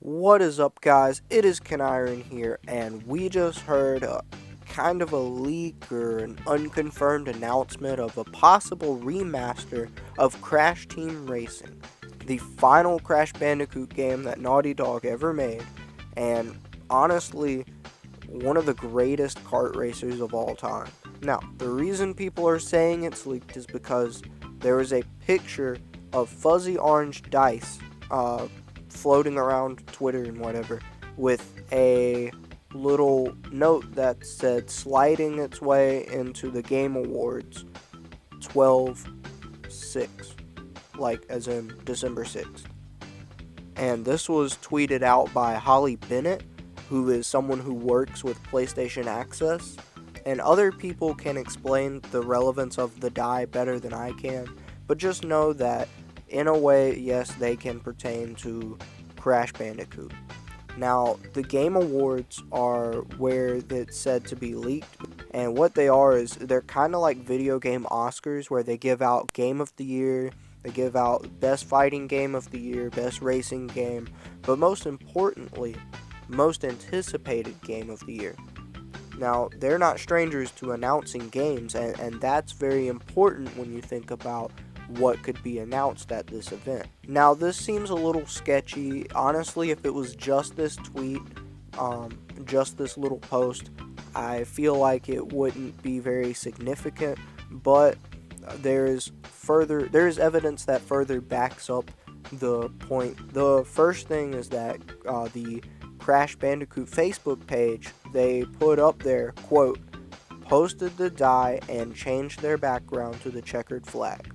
What is up, guys? It is Keniron here, and we just heard a kind of a leak or an unconfirmed announcement of a possible remaster of Crash Team Racing, the final Crash Bandicoot game that Naughty Dog ever made, and honestly, one of the greatest kart racers of all time. Now, the reason people are saying it's leaked is because there is a picture of fuzzy orange dice, floating around Twitter and whatever, with a little note that said sliding its way into the Game Awards 12/6, like as in December 6th. And this was tweeted out by Holly Bennett, who is someone who works with PlayStation Access, and other people can explain the relevance of the die better than I can, but just know that in a way, yes, they can pertain to Crash Bandicoot. Now, the Game Awards are where it's said to be leaked, and what they are is they're kind of like video game Oscars, where they give out Game of the Year, they give out Best Fighting Game of the Year, Best Racing Game, but most importantly, Most Anticipated Game of the Year. Now, they're not strangers to announcing games, and that's very important when you think about what could be announced at this event. Now, this seems a little sketchy. Honestly, if it was just this tweet, just this little post, I feel like it wouldn't be very significant, but there is evidence that further backs up the point. The first thing is that the Crash Bandicoot Facebook page, they put up there, quote, posted the die and changed their background to the checkered flag.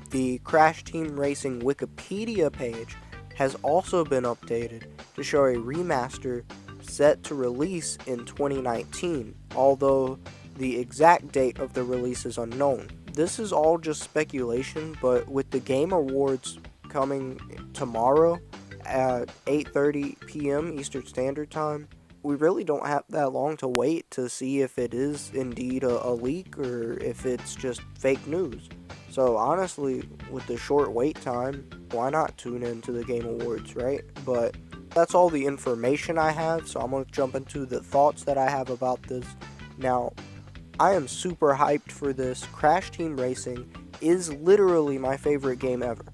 The Crash Team Racing Wikipedia page has also been updated to show a remaster set to release in 2019, although the exact date of the release is unknown. This is all just speculation, but with the Game Awards coming tomorrow at 8:30 p.m. Eastern Standard Time, we really don't have that long to wait to see if it is indeed a leak or if it's just fake news. So honestly, with the short wait time, why not tune into the Game Awards, right? But that's all the information I have, so I'm going to jump into the thoughts that I have about this. Now, I am super hyped for this. Crash Team Racing is literally my favorite game ever.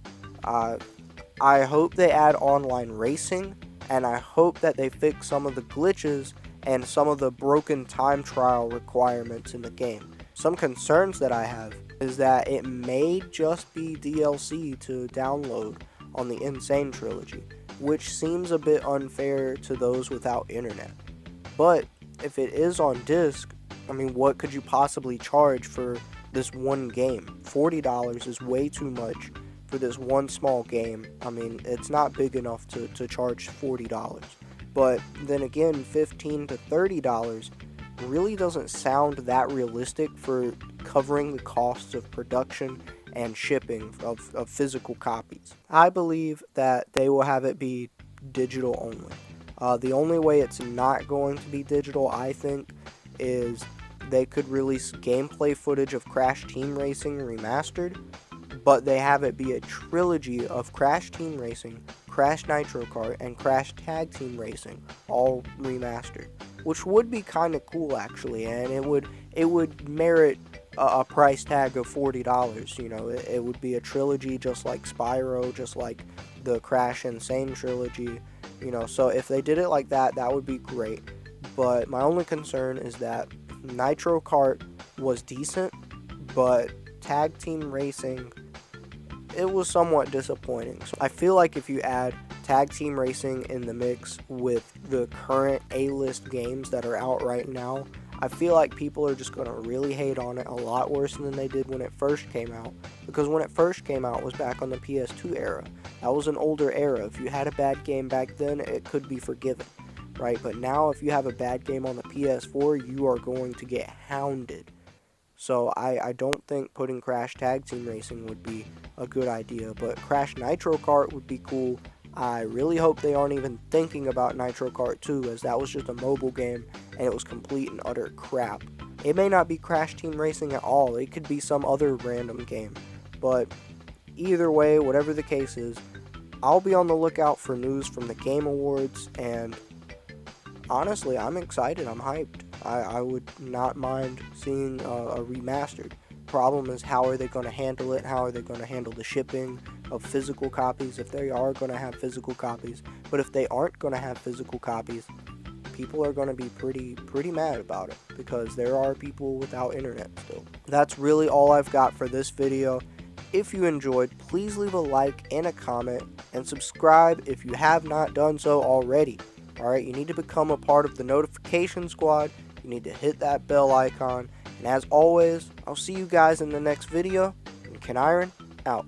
I hope they add online racing, and I hope that they fix some of the glitches and some of the broken time trial requirements in the game. Some concerns that I have is that it may just be DLC to download on the Insane Trilogy, which seems a bit unfair to those without internet. But if it is on disc, I mean, what could you possibly charge for this one game? $40 is way too much for this one small game. I mean, it's not big enough to charge $40. But then again, $15 to $30 really doesn't sound that realistic for covering the costs of production and shipping of physical copies. I believe that they will have it be digital only. The only way it's not going to be digital, I think, is they could release gameplay footage of Crash Team Racing Remastered, but they have it be a trilogy of Crash Team Racing, Crash Nitro Kart, and Crash Tag Team Racing, all remastered, which would be kind of cool actually, and it would merit a price tag of $40. You know, it would be a trilogy just like Spyro, just like the Crash Insane Trilogy. You know, so if they did it like that, that would be great. But my only concern is that Nitro Kart was decent, but Tag Team Racing, it was somewhat disappointing. So I feel like if you add Tag Team Racing in the mix with the current A-list games that are out right now, I feel like people are just going to really hate on it a lot worse than they did when it first came out. Because when it first came out, it was back on the PS2 era. That was an older era. If you had a bad game back then, it could be forgiven, right? But now, if you have a bad game on the PS4, you are going to get hounded. So I don't think putting Crash Tag Team Racing would be a good idea, but Crash Nitro Kart would be cool. I really hope they aren't even thinking about Nitro Kart 2, as that was just a mobile game and it was complete and utter crap. It may not be Crash Team Racing at all, it could be some other random game, but either way, whatever the case is, I'll be on the lookout for news from the Game Awards, and honestly, I'm excited. I'm hyped. I would not mind seeing a remastered. Problem is, how are they going to handle it? How are they going to handle the shipping of physical copies if they are going to have physical copies? But if they aren't going to have physical copies, people are going to be pretty mad about it, because there are people without internet still. That's really all I've got for this video. If you enjoyed, please leave a like and a comment, and subscribe if you have not done so already. Alright, you need to become a part of the notification squad. You need to hit that bell icon. And as always, I'll see you guys in the next video. And Ken Iron, out.